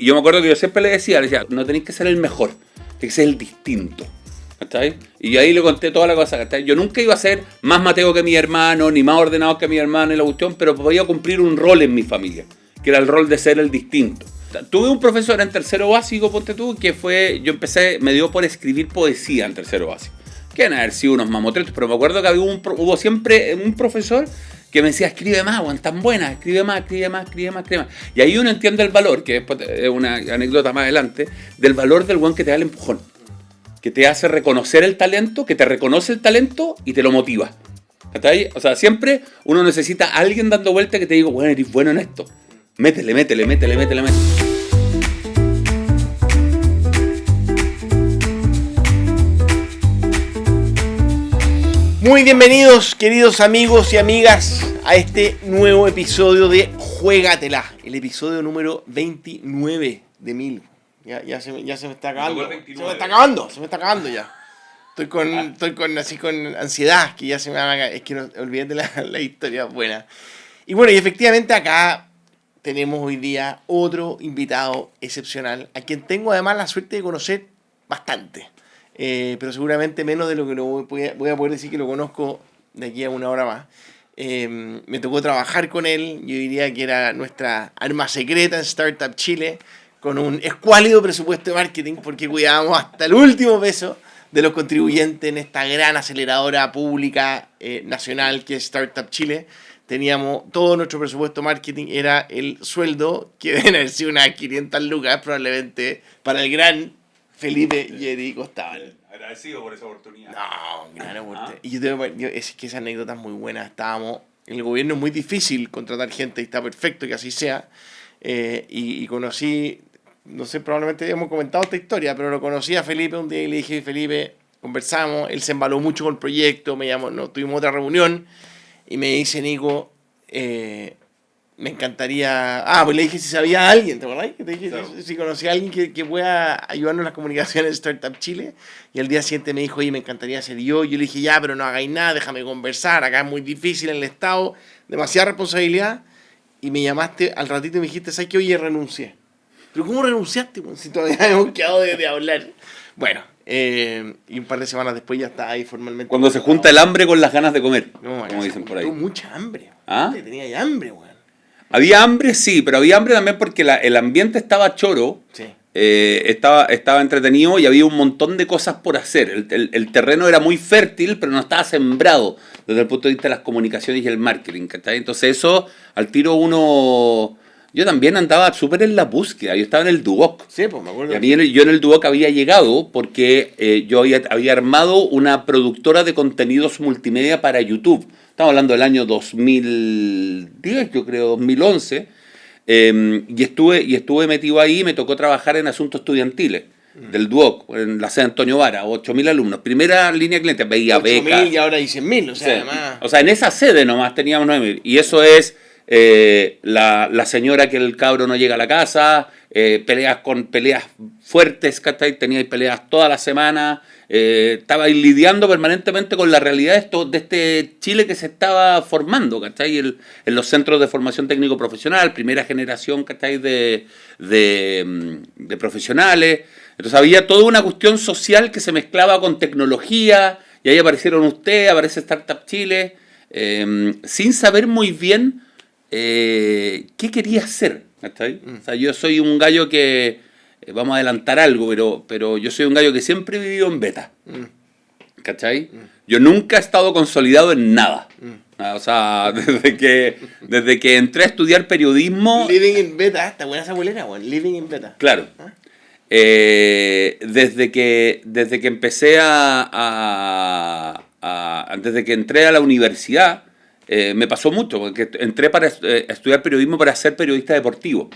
Y yo me acuerdo que yo siempre le decía, no tenéis que ser el mejor, tenéis que ser el distinto. ¿Cachai? Y ahí le conté toda la cosa, ¿cachai? Yo nunca iba a ser más Mateo que mi hermano, ni más ordenado que mi hermano en la cuestión, pero podía cumplir un rol en mi familia, que era el rol de ser el distinto. Tuve un profesor en tercero básico, ponte tú, que me dio por escribir poesía en tercero básico. Que van a haber sido unos mamotretos, pero me acuerdo que hubo siempre un profesor que me decía, escribe más, Juan, tan buena, escribe más. Y ahí uno entiende el valor, que después es una anécdota más adelante, del valor del Juan que te da el empujón. Que te hace reconocer el talento, que te reconoce el talento y te lo motiva. ¿Está? O sea, siempre uno necesita a alguien dando vuelta que te diga, bueno, eres bueno en esto. Métele. Muy bienvenidos, queridos amigos y amigas, a este nuevo episodio de Juégatela. El episodio número 29 de 1000. Ya se me está acabando. Se me está acabando ya. Estoy con ansiedad, que ya se me va a... Es que no olvidé de la historia buena. Y bueno, y efectivamente acá tenemos hoy día otro invitado excepcional, a quien tengo además la suerte de conocer bastante. Pero seguramente menos de lo que voy a poder decir que lo conozco de aquí a una hora más. Me tocó trabajar con él, yo diría que era nuestra arma secreta en Startup Chile, con un escuálido presupuesto de marketing, porque cuidábamos hasta el último peso de los contribuyentes en esta gran aceleradora pública nacional que es Startup Chile. Teníamos todo nuestro presupuesto de marketing, era el sueldo, que deben haber sido unas 500 lucas probablemente, para el gran Felipe Yeri Costabal. Agradecido por esa oportunidad. No, gran oportunidad. Y es que esa anécdota es muy buena. Estábamos, en el gobierno es muy difícil contratar gente y está perfecto que así sea. Y conocí, no sé, probablemente hemos comentado esta historia, pero lo conocí a Felipe un día y le dije, Felipe, conversamos, él se embaló mucho con el proyecto, me llamó, tuvimos otra reunión y me dice, Nico, me encantaría... pues le dije si sabía a alguien, ¿te acordás? Que te dije si conocía a alguien que pueda ayudarnos en las comunicaciones de Startup Chile. Y al día siguiente me dijo, oye, me encantaría ser yo. Yo le dije, ya, pero no hagáis nada, déjame conversar. Acá es muy difícil en el Estado, demasiada responsabilidad. Y me llamaste al ratito y me dijiste, ¿sabes qué? Oye, renuncié. ¿Pero cómo renunciaste? Si todavía hemos quedado de hablar. Bueno, y un par de semanas después ya está ahí formalmente. Cuando se junta el hambre con las ganas de comer, no, como dicen por ahí. Tuve mucha hambre. ¿Ah? Tenía ya hambre, weón. Había hambre, sí, pero había hambre también porque el ambiente estaba choro, sí. estaba entretenido y había un montón de cosas por hacer. El terreno era muy fértil, pero no estaba sembrado desde el punto de vista de las comunicaciones y el marketing, ¿cachai? Entonces eso, al tiro uno... Yo también andaba súper en la búsqueda, yo estaba en el Duoc. Sí, pues me acuerdo. Y a mí yo en el Duoc había llegado porque yo había armado una productora de contenidos multimedia para YouTube. Estamos hablando del año 2010, yo creo, 2011. Y estuve metido ahí, me tocó trabajar en asuntos estudiantiles del Duoc, en la sede Antonio Vara, 8.000 alumnos. Primera línea de clientes, veía becas. 8.000 y ahora 10.000, o sea, sí. Además... O sea, en esa sede nomás teníamos 9.000. Y eso es la señora que el cabro no llega a la casa, peleas fuertes, ¿cachai? Teníais peleas toda la semana. Estaba lidiando permanentemente con la realidad de este Chile que se estaba formando, ¿cachai? En los centros de formación técnico profesional, primera generación, ¿cachai? De profesionales. Entonces había toda una cuestión social que se mezclaba con tecnología, y ahí aparece Startup Chile, sin saber muy bien qué quería hacer, ¿cachai? O sea, yo soy un gallo que... Vamos a adelantar algo, pero yo soy un gallo que siempre he vivido en beta. ¿Cachai? Yo nunca he estado consolidado en nada. O sea, desde que entré a estudiar periodismo... Living in beta, está buena esa bolera, weón. Living in beta. Claro. Desde que empecé desde que entré a la universidad, me pasó mucho, porque entré para estudiar periodismo para ser periodista deportivo.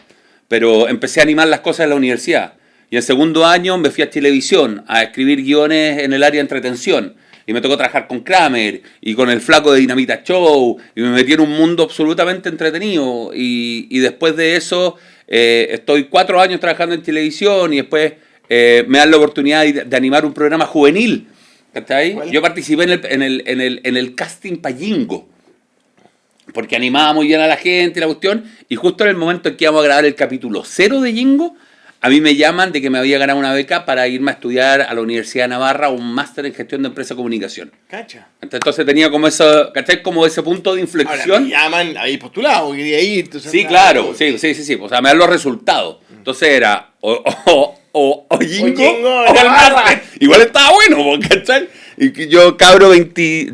Pero empecé a animar las cosas en la universidad. Y en segundo año me fui a Chilevisión a escribir guiones en el área de entretención. Y me tocó trabajar con Kramer y con el flaco de Dinamita Show. Y me metí en un mundo absolutamente entretenido. Y después de eso estoy 4 años trabajando en Chilevisión y después me dan la oportunidad de animar un programa juvenil. ¿Cachai? ¿Cuál? Yo participé en el casting Payingo. Porque animaba muy bien a la gente y la cuestión. Y justo en el momento en que íbamos a grabar el capítulo 0 de Jingo, a mí me llaman de que me había ganado una beca para irme a estudiar a la Universidad de Navarra un máster en gestión de empresa y comunicación. Cacha. Entonces tenía como eso, ¿cachai? Como ese punto de inflexión. Ahora me llaman, habéis postulado, quería ir. Sí, claro, sí. O sea, me dan los resultados. Entonces era o Jingo o el máster. Igual estaba bueno, ¿cachai? Y que yo, cabro,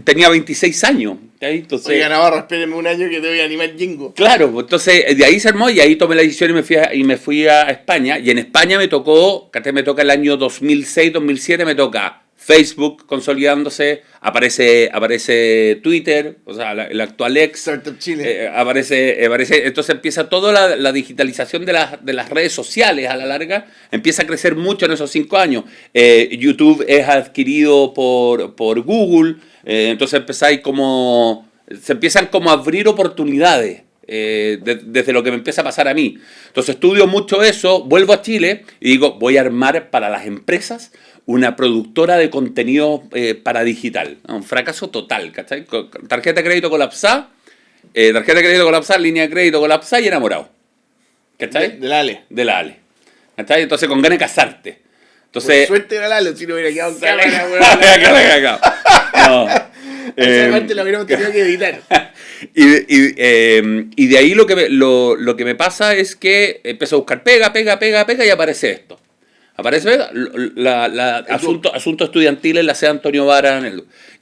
tenía 26 años. Entonces, oiga, Navarro, espérenme un año que te voy a animar Jingo. Claro, entonces de ahí se armó y ahí tomé la decisión y me fui a España. Y en España me toca el año 2006, 2007, me toca Facebook consolidándose, aparece Twitter, o sea, el actual X. Startup Chile. Aparece, entonces empieza toda la digitalización de las redes sociales a la larga, empieza a crecer mucho en esos 5 años. YouTube es adquirido por Google. Entonces se empiezan como a abrir oportunidades desde lo que me empieza a pasar a mí. Entonces estudio mucho eso, vuelvo a Chile y digo, voy a armar para las empresas una productora de contenido para digital. Un fracaso total, ¿cachai? Tarjeta de crédito colapsada, línea de crédito colapsada y enamorado. ¿Cachai? De la Ale. De la Ale. ¿Cachai? Entonces con ganas de casarte. Entonces, por suerte era la Ale, si no hubiera quedado en cámara. No. Esa parte la hubiéramos tenido que editar. Y de ahí lo que me pasa es que empiezo a buscar pega y aparece esto. Aparece asunto estudiantil en la sede Antonio Vara.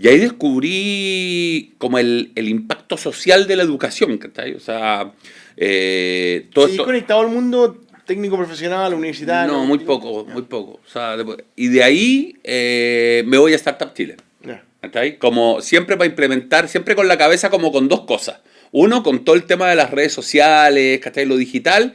Y ahí descubrí como el impacto social de la educación, ¿cachai? O sea, todo esto... conectado al mundo técnico profesional, universitario? No, muy poco. O sea, y de ahí me voy a Startup Chile. ¿Cachai? Como siempre para implementar, siempre con la cabeza como con dos cosas. Uno, con todo el tema de las redes sociales, ¿cachai? Lo digital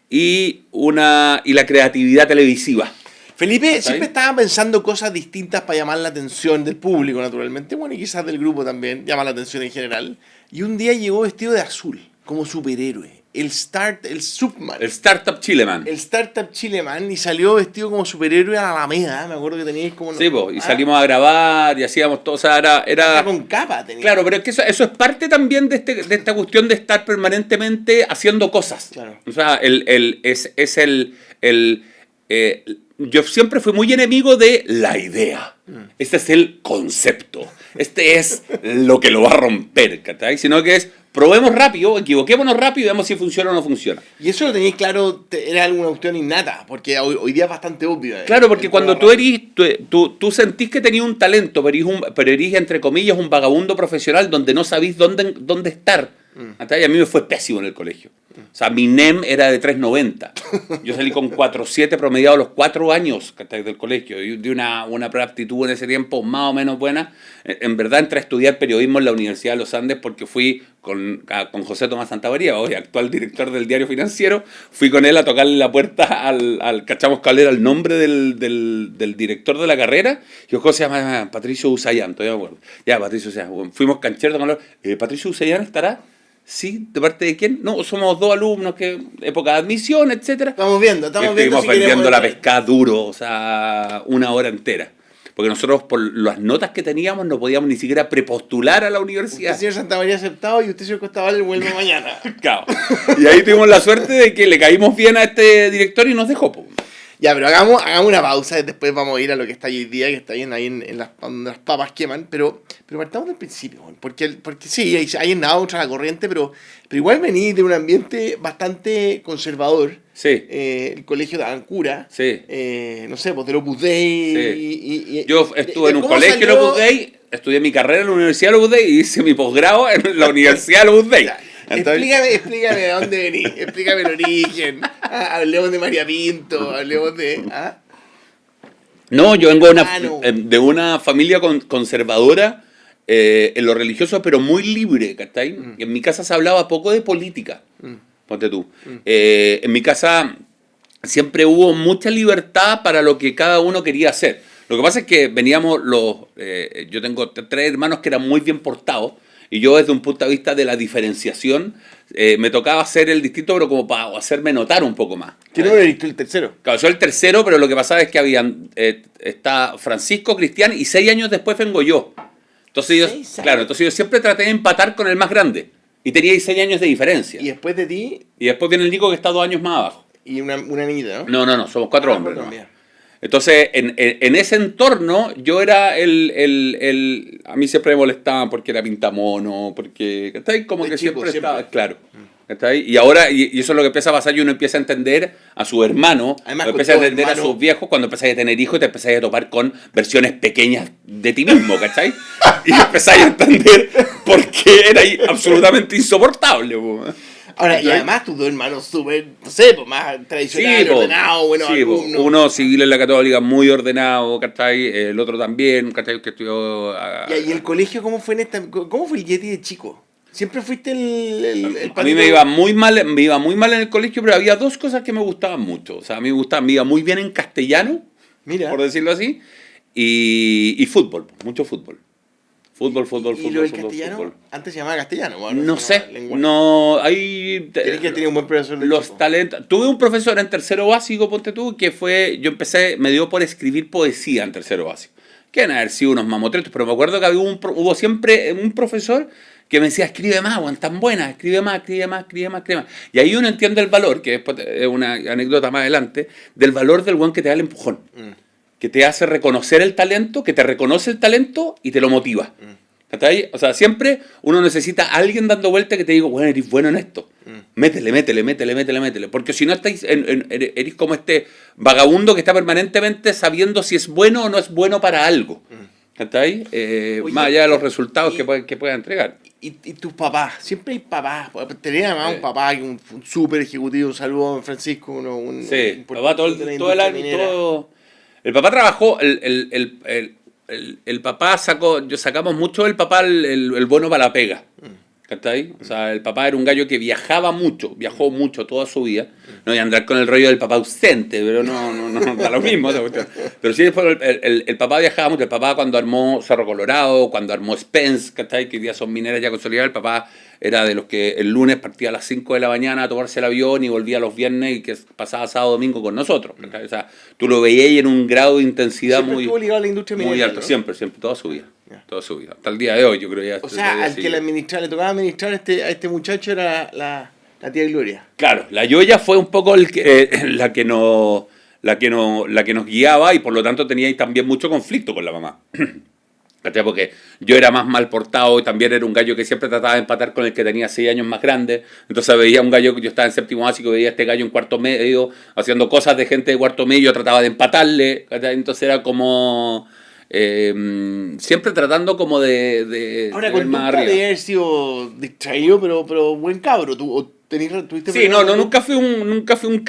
y la creatividad televisiva. Felipe, ¿cachai? Siempre estaba pensando cosas distintas para llamar la atención del público, naturalmente. Bueno, y quizás del grupo también, llama la atención en general. Y un día llegó vestido de azul, como superhéroe. El Subman. El Startup Chileman. El Startup Chileman, y salió vestido como superhéroe a la Alameda. Me acuerdo que teníais como... Sí, y salimos a grabar y hacíamos todo. O sea, era con capa tenía. Claro, pero es que eso es parte también de esta cuestión de estar permanentemente haciendo cosas. Claro. O sea, yo siempre fui muy enemigo de la idea. Este es el concepto. Este es lo que lo va a romper, ¿cachai? Sino que es, probemos rápido, equivoquémonos rápido y vemos si funciona o no funciona. Y eso lo teníais claro, era alguna cuestión innata, porque hoy día es bastante obvio. Claro, porque cuando tú sentís que tenías un talento, pero erís, entre comillas, un vagabundo profesional donde no sabís dónde estar. Y a mí me fue pésimo en el colegio. O sea, mi NEM era de 390. Yo salí con 4.7 promediado a los 4 años del colegio. Y de una aptitud en ese tiempo más o menos buena. En verdad entré a estudiar periodismo en la Universidad de los Andes porque fui con José Tomás Santamaría, hoy actual director del Diario Financiero. Fui con él a tocarle la puerta cachamos cuál era el nombre del director de la carrera. Y José se llama Patricio Usayán, todavía me acuerdo. Ya, Patricio Usayán. Fuimos cancheros con él. ¿Patricio Usayán estará? Sí, ¿de parte de quién? No, somos 2 alumnos que época de admisión, etcétera. Estamos viendo. Estuvimos vendiendo la pescada duro, o sea, 1 hora entera. Porque nosotros, por las notas que teníamos, no podíamos ni siquiera prepostular a la universidad. Usted, señor Santamaría, aceptado, y usted, señor Costaval, vuelve mañana. Claro. Y ahí tuvimos la suerte de que le caímos bien a este director y nos dejó. Ya, pero hagamos una pausa y después vamos a ir a lo que está hoy día, que está bien ahí en las papas queman, pero partamos del principio, porque sí, hay nada contra la corriente, pero igual venís de un ambiente bastante conservador. Sí. El colegio de Ancura. Sí. No sé, pues del Opus Dei. Sí. Yo estuve en un colegio de Opus Dei, estudié mi carrera en la Universidad de Opus Dei y hice mi posgrado en la Universidad de Opus Dei. Explícame de dónde venís, explícame el origen. Hablemos de María Pinto, hablemos de... No, yo vengo de una familia conservadora en lo religioso, pero muy libre, ¿cachai? En mi casa se hablaba poco de política, ponte tú. En mi casa siempre hubo mucha libertad para lo que cada uno quería hacer. Lo que pasa es que veníamos yo tengo 3 hermanos que eran muy bien portados, y yo desde un punto de vista de la diferenciación, me tocaba hacer el distinto, pero como para hacerme notar un poco más. ¿Qué número eres tú, el tercero? Claro, soy el tercero, pero lo que pasaba es que está Francisco, Cristian, y 6 años después vengo yo. Entonces yo siempre traté de empatar con el más grande. Y tenía 6 años de diferencia. ¿Y después de ti? Y después viene el Nico, que está 2 años más abajo. Y una niñita, ¿no? No, somos 4 hombres. Cuatro, ¿no? mira. Entonces, en ese entorno, yo era a mí siempre me molestaban porque era pintamono, porque, ¿cachai? Como De que chico, siempre estaba, siempre. claro. ¿Cachai? Y ahora, y eso es lo que empieza a pasar, y uno empieza a entender a su hermano, Además, o con empieza a todo entender a hermano. sus viejos cuando empezáis a tener hijos y te empezáis a topar con versiones pequeñas de ti mismo, ¿cachai? Y empezáis a entender por qué era ahí absolutamente insoportable, po. Ahora, y ¿Cachai? además tus dos hermanos súper, no sé, pues más tradicionales, po. ordenados, buenos Sí, po. alumnos. Uno civil en la Católica, muy ordenado, ¿cachai? El otro también, ¿cachai? Que estudió... ¿Y el colegio cómo fue cómo fue el Yeti de chico? ¿Siempre fuiste el A mí me iba muy mal en el colegio, pero había dos cosas que me gustaban mucho. O sea, a mí me iba muy bien en castellano, Mira. por decirlo así, y fútbol, mucho fútbol. Fútbol, ¿Y lo del castellano? Antes se llamaba castellano, ¿no? No Se sé, llamaba lenguaje. no, hay... Tienes que tener un buen profesor de Los chico. talentos. Tuve un profesor en tercero básico, ponte tú, que fue. Me dio por escribir poesía en tercero básico. Que han haber sido unos mamotretos, pero me acuerdo que hubo siempre un profesor que me decía: escribe más, Juan, tan buena, escribe más, escribe más, escribe más, escribe más. Y ahí uno entiende el valor, que después es una anécdota más adelante, del valor del Juan que te da el empujón. Que te hace reconocer el talento, que te reconoce el talento y te lo motiva. ¿Cachai? O sea, siempre uno necesita a alguien dando vuelta que te diga: bueno, eres bueno en esto. Métele. Porque si no eres como este vagabundo que está permanentemente sabiendo si es bueno o no es bueno para algo. ¿Cachai? Oye, más allá de los resultados que pueda entregar. ¿Y tus papás? Siempre hay papás. Tenía además un papá, un súper ejecutivo. Un saludo a Francisco. Sí, papá todo el año. El papá trabajó. El papá sacamos mucho del papá el bueno para la pega. ¿Cachai? O sea, el papá era un gallo que viajó mucho toda su vida. No voy a andar con el rollo del papá ausente, pero no da lo mismo. Pero sí, el papá viajaba mucho. El papá, cuando armó Cerro Colorado, cuando armó Spence, ¿cachai? Que hoy día son mineras ya consolidadas, el papá era de los que el lunes partía a las 5 de la mañana a tomarse el avión y volvía los viernes y que pasaba sábado domingo con nosotros. ¿Cachai? O sea, tú lo veías en un grado de intensidad Siempre muy, estuvo ligado a la industria muy minera, alto. ¿no? Siempre, toda su vida. Toda su vida. Hasta el día de hoy, yo creo ya. O sea, al que le tocaba administrar a este muchacho era la tía Gloria. Claro, la Yoya fue un poco la que nos guiaba y por lo tanto tenía también mucho conflicto con la mamá. ¿Cachai? Porque yo era más mal portado y también era un gallo que siempre trataba de empatar con el que tenía 6 años más grande. Entonces veía un gallo, yo estaba en séptimo básico, veía a este gallo en cuarto medio haciendo cosas de gente de cuarto medio, yo trataba de empatarle. ¿Cachai? Entonces era como... siempre tratando como de Ahora, ver con más tu arriba. de haber sido distraído, pero buen cabro. ¿Tuviste Sí, problemas con nunca fui un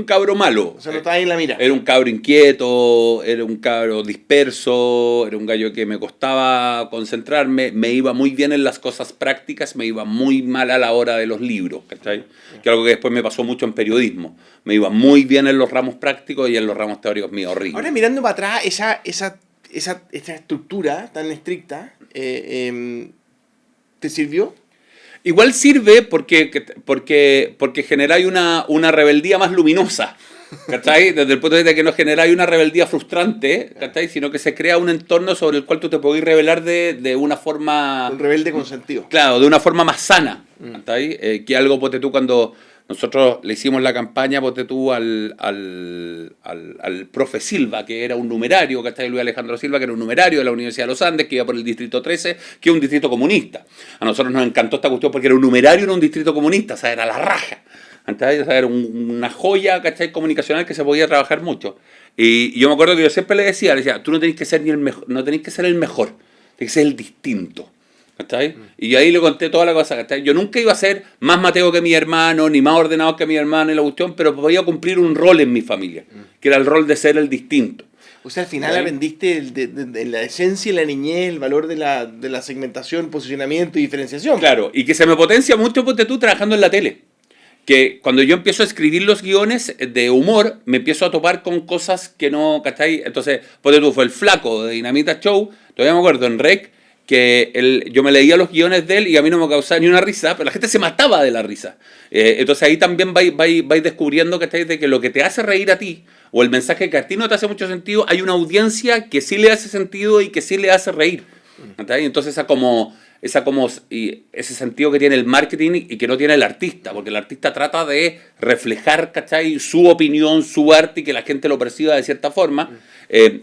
cabro malo. O sea, no estabas ahí en la mira. Era un cabro inquieto, era un cabro disperso, era un gallo que me costaba concentrarme, me iba muy bien en las cosas prácticas, me iba muy mal a la hora de los libros, ¿cachai? Que es algo que después me pasó mucho en periodismo. Me iba muy bien en los ramos prácticos y en los ramos teóricos me iba horrible. Ahora, mirando para atrás, esa estructura tan estricta, ¿te sirvió? Igual sirve porque generáis una rebeldía más luminosa, ¿cachai? Desde el punto de vista de que no generáis una rebeldía frustrante, ¿cachai? Sino que se crea un entorno sobre el cual tú te podés rebelar de una forma... Un rebelde con sentido. Claro, de una forma más sana, ¿cachai? Que algo, ponte tú, cuando nosotros le hicimos la campaña, ponte tú, al profe Silva, que era un numerario, ¿cachai? Luis Alejandro Silva, que era un numerario de la Universidad de los Andes, que iba por el distrito 13, que es un distrito comunista. A nosotros nos encantó esta cuestión porque era un numerario en un distrito comunista, o sea, era la raja. ¿Cachai? O sea, era una joya, ¿cachai? Comunicacional que se podía trabajar mucho. Y yo me acuerdo que yo siempre le decía, tú no tenés que ser no tenés que ser el mejor, tenés que ser el distinto. ¿Cachai? Y yo ahí le conté toda la cosa, ¿cachai? Yo nunca iba a ser más Mateo que mi hermano, ni más ordenado que mi hermano y la cuestión, pero podía cumplir un rol en mi familia, que era el rol de ser el distinto. O sea, al final ¿Sí? aprendiste de la esencia y la niñez, el valor de la segmentación, posicionamiento y diferenciación. Claro, y que se me potencia mucho, ponte tú, trabajando en la tele. Que cuando yo empiezo a escribir los guiones de humor, me empiezo a topar con cosas que no, ¿cachai? Entonces, ponte tú, fue el Flaco de Dinamita Show, todavía me acuerdo, en Rec, que yo me leía los guiones de él y a mí no me causaba ni una risa, pero la gente se mataba de la risa. Entonces ahí también vais descubriendo, ¿cachai? De que lo que te hace reír a ti, o el mensaje que a ti no te hace mucho sentido, hay una audiencia que sí le hace sentido y que sí le hace reír. ¿Cachai? Entonces esa como y ese sentido que tiene el marketing y que no tiene el artista, porque el artista trata de reflejar, ¿cachai? Su opinión, su arte y que la gente lo perciba de cierta forma.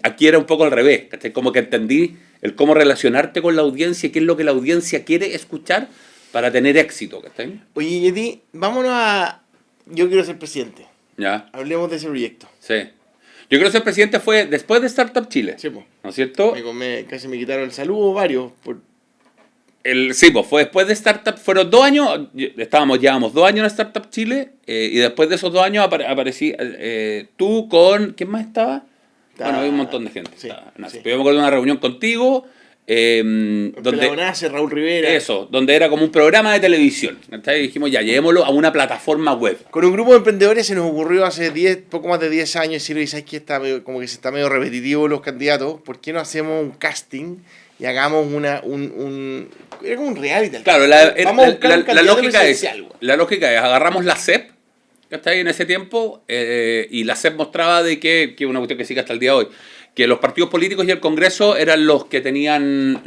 Aquí era un poco al revés, ¿cachai? Como que entendí el cómo relacionarte con la audiencia y qué es lo que la audiencia quiere escuchar para tener éxito, ¿cachai? Oye, Yeti, vámonos a Yo quiero ser presidente. Ya. Hablemos de ese proyecto. Sí. Yo creo que ser presidente fue después de Startup Chile. Sí, po. ¿No es cierto? Casi me quitaron el saludo varios. Sí, pues fue después de Startup, fueron 2 años, llevamos 2 años en Startup Chile, y después de esos 2 años aparecí tú con, ¿quién más estaba? Bueno, había un montón de gente. Sí, sí. Pero yo me acuerdo de una reunión contigo, donde Nace, Raúl Rivera. eso, donde era como un programa de televisión. ¿Cachai? Y dijimos, ya, llevémoslo a una plataforma web. Con un grupo de emprendedores se nos ocurrió hace poco más de 10 años decirle, ¿sabes qué? Como que se está medio repetitivo los candidatos, ¿por qué no hacemos un casting y hagamos era como un reality? Claro, Vamos a buscar un candidato presidencial. la lógica es, agarramos la CEP, ¿cachai? En ese tiempo, y la CEP mostraba de que una cuestión que sigue hasta el día de hoy, que los partidos políticos y el Congreso eran los que tenían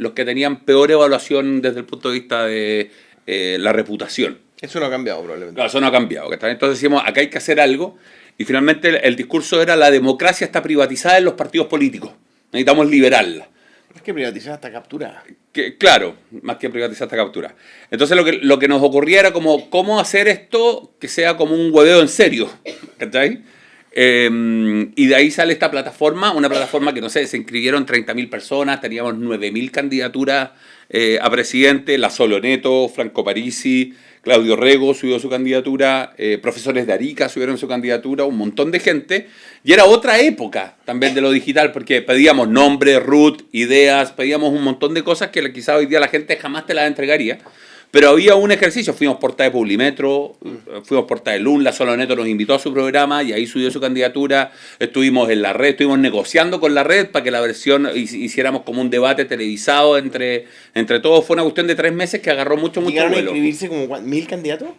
peor evaluación desde el punto de vista de la reputación. Eso no ha cambiado probablemente. Claro, eso no ha cambiado. ¿Cachai? Entonces decimos, acá hay que hacer algo, y finalmente el discurso era la democracia está privatizada en los partidos políticos. Necesitamos liberarla. Es que privatizar hasta captura. Claro, más que privatizar esta captura. Entonces lo que nos ocurría era como cómo hacer esto que sea como un hueveo en serio, ¿cachai? Y de ahí sale esta plataforma, una plataforma que no sé, se inscribieron 30.000 personas, teníamos 9.000 candidaturas a presidente, La Soloneto, Franco Parisi, Claudio Rego subió su candidatura, profesores de Arica subieron su candidatura, un montón de gente. Y era otra época también de lo digital, porque pedíamos nombre, root, ideas, pedíamos un montón de cosas que quizás hoy día la gente jamás te las entregaría. Pero había un ejercicio, fuimos portada de Publimetro, fuimos portada de LUN, La Soloneto nos invitó a su programa y ahí subió su candidatura, estuvimos en la red, estuvimos negociando con la red para que la versión hiciéramos como un debate televisado entre todos. Fue una cuestión de 3 meses que agarró mucho ¿Llegaron vuelo. a inscribirse como 1.000 candidatos?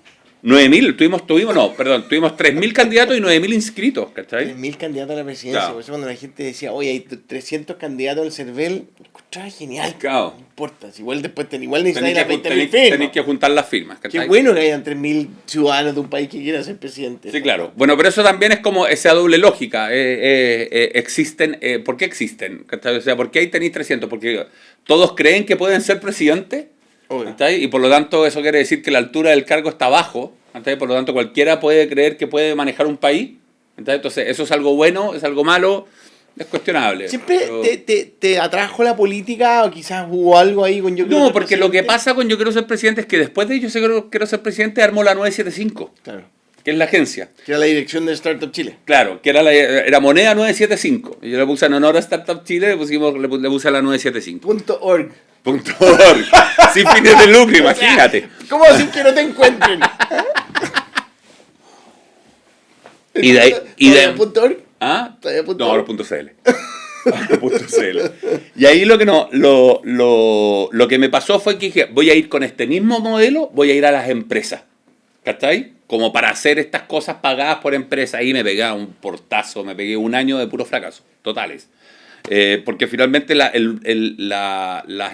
9.000, tuvimos 3.000 candidatos y 9.000 inscritos, ¿cachai? 3.000 candidatos a la presidencia. Claro. Por eso cuando la gente decía, oye, hay 300 candidatos al CERVEL, encontraba genial. Claro. No importa, igual después necesitáis las 20.000 Tenéis firmas. que juntar las firmas, ¿cachai? Qué bueno que hayan 3.000 ciudadanos de un país que quieran ser presidente. Sí, claro. Bueno, pero eso también es como esa doble lógica. Existen, ¿por qué existen? ¿Cachai? O sea, ¿por qué ahí tenéis 300? Porque todos creen que pueden ser presidentes, ¿cachai? Y por lo tanto eso quiere decir que la altura del cargo está bajo, ¿cachai? Por lo tanto cualquiera puede creer que puede manejar un país, ¿cachai? Entonces eso es algo bueno, es algo malo, es cuestionable. ¿Siempre pero... te atrajo la política o quizás hubo algo ahí con Yo quiero No, ser porque lo que presidente? pasa con Yo quiero ser presidente es que después de Yo quiero ser presidente armó la 975, Claro, que es la agencia. que era la dirección de Startup Chile. Claro, que era moneda 975. Y yo le puse en honor a Startup Chile, le puse a la 975. .org. .org. Sin fines de lucro, imagínate. ¿Cómo decir que no te encuentren? Y de ahí... ¿.org? ¿Ah? ¿Todavía No, .org? ahora .cl. .cl. Y ahí lo que me pasó fue que dije, voy a ir con este mismo modelo, voy a ir a las empresas. ¿Cachai? Como para hacer estas cosas pagadas por empresas. Ahí me pegué un portazo, me pegué 1 año de puros fracasos, totales. Porque finalmente las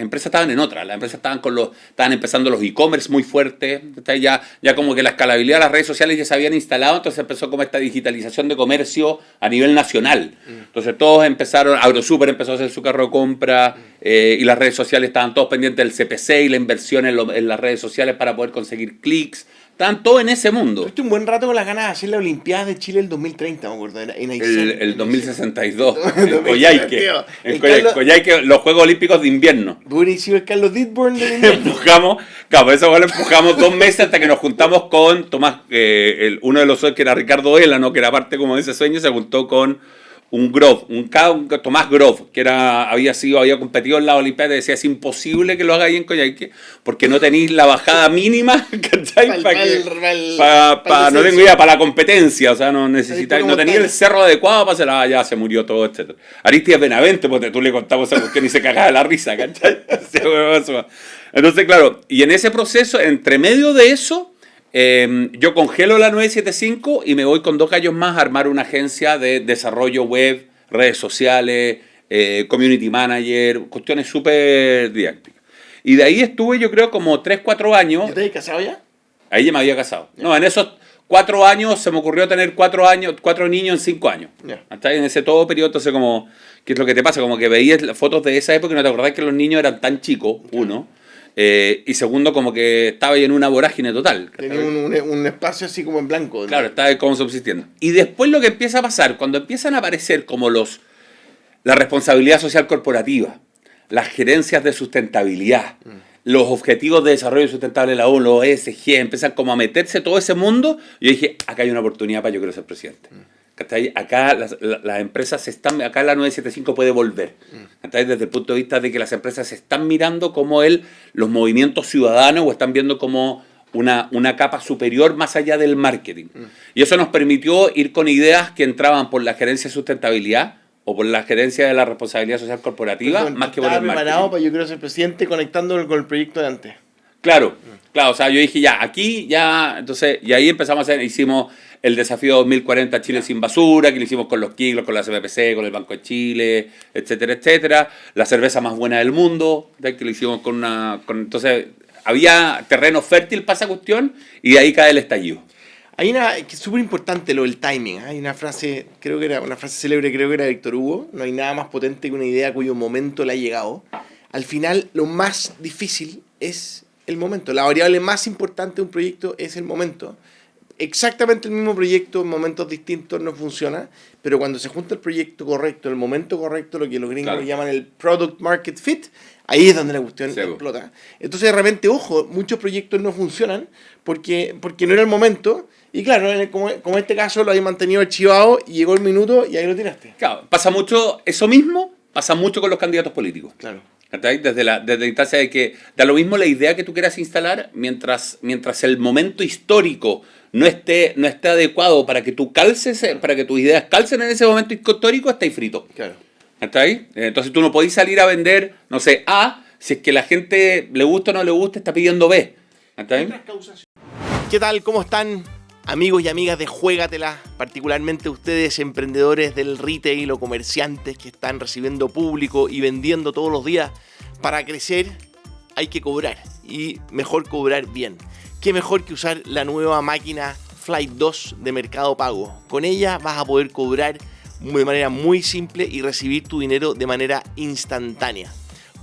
empresas estaban en otra. Las empresas estaban empezando los e-commerce muy fuertes. Ya como que la escalabilidad de las redes sociales ya se habían instalado, entonces empezó como esta digitalización de comercio a nivel nacional. Entonces todos empezaron, AgroSuper empezó a hacer su carro de compra, y las redes sociales estaban todos pendientes del CPC y la inversión en las redes sociales para poder conseguir clics. Estaban todos en ese mundo. Tuviste un buen rato con las ganas de hacer la Olimpiada de Chile el 2030, me acuerdo. En Aysén. El 2062, en 2062. Coyhaique. En Carlos- Coyhaique, los Juegos Olímpicos de invierno. Tú hubieras sido el Carlos Ditborn del invierno. Empujamos, claro, eso lo empujamos 2 meses hasta que nos juntamos con Tomás, uno de los socios que era Ricardo Élano, que era parte como de ese sueño, se juntó con un Tomás Grove, que había competido en la Olimpiada, y decía, es imposible que lo hagáis en Coyhaique, porque no tenéis la bajada mínima, ¿cachai? No tengo idea, para la competencia, o sea, no necesitáis, no tenéis el cerro adecuado para hacer, ya se murió todo, etc. Aristides Benavente, porque tú le contamos esa cuestión y se cagaba de la risa, ¿cachai? Entonces, claro, y en ese proceso, entre medio de eso, yo congelo la 975 y me voy con 2 gallos más a armar una agencia de desarrollo web, redes sociales, community manager, cuestiones súper didácticas. Y de ahí estuve, yo creo, como 3, 4 años. ¿Ya te habías casado ya? Ahí ya me había casado. No, en esos 4 años se me ocurrió tener 4 niños en 5 años. Hasta en ese todo periodo, entonces como, ¿qué es lo que te pasa? Como que veías las fotos de esa época y no te acordás que los niños eran tan chicos, uno. Y segundo, como que estaba ahí en una vorágine total. Tenía un espacio así como en blanco, ¿no? Claro, estaba como subsistiendo. Y después lo que empieza a pasar, cuando empiezan a aparecer como la responsabilidad social corporativa, las gerencias de sustentabilidad, los objetivos de desarrollo sustentable de la ONU, los ESG, empiezan como a meterse todo ese mundo. Y yo dije, acá hay una oportunidad para yo quiero ser presidente. Acá las empresas están, acá la 975 puede volver. Desde el punto de vista de que las empresas están mirando como los movimientos ciudadanos o están viendo como una capa superior más allá del marketing. Y eso nos permitió ir con ideas que entraban por la gerencia de sustentabilidad o por la gerencia de la responsabilidad social corporativa, más que por el marketing. Preparado para yo quiero ser presidente conectándolo con el proyecto de antes. Claro, o sea, yo dije entonces, y ahí empezamos hicimos el desafío 2040 Chile sin basura, que lo hicimos con los Kiglos, con la CPPC, con el Banco de Chile, etcétera, etcétera. La cerveza más buena del mundo, que lo hicimos entonces, había terreno fértil para esa cuestión, y de ahí cae el estallido. Hay que es súper importante lo del timing. Hay una frase, creo que era una frase célebre, creo que era de Víctor Hugo. No hay nada más potente que una idea cuyo momento le ha llegado. Al final, lo más difícil es el momento. La variable más importante de un proyecto es el momento. Exactamente el mismo proyecto en momentos distintos no funciona, pero cuando se junta el proyecto correcto, el momento correcto, lo que los gringos llaman el product market fit, ahí es donde la cuestión explota. Entonces, de repente, ojo, muchos proyectos no funcionan porque no era el momento. Y claro, como en este caso lo habéis mantenido archivado y llegó el minuto y ahí lo tiraste. Claro, pasa mucho con los candidatos políticos. Claro. Desde la instancia de que da lo mismo la idea que tú quieras instalar mientras el momento histórico no esté adecuado para que tú para que tus ideas calcen en ese momento histórico, estáis frito. Claro. ¿Está ahí? Entonces tú no podés salir a vender, no sé, A, si es que la gente le gusta o no le gusta, está pidiendo B. ¿Está ahí? ¿Qué tal? ¿Cómo están? Amigos y amigas de Juégatela, particularmente ustedes emprendedores del retail o comerciantes que están recibiendo público y vendiendo todos los días. Para crecer hay que cobrar y mejor cobrar bien. ¿Qué mejor que usar la nueva máquina Flight 2 de Mercado Pago? Con ella vas a poder cobrar de manera muy simple y recibir tu dinero de manera instantánea.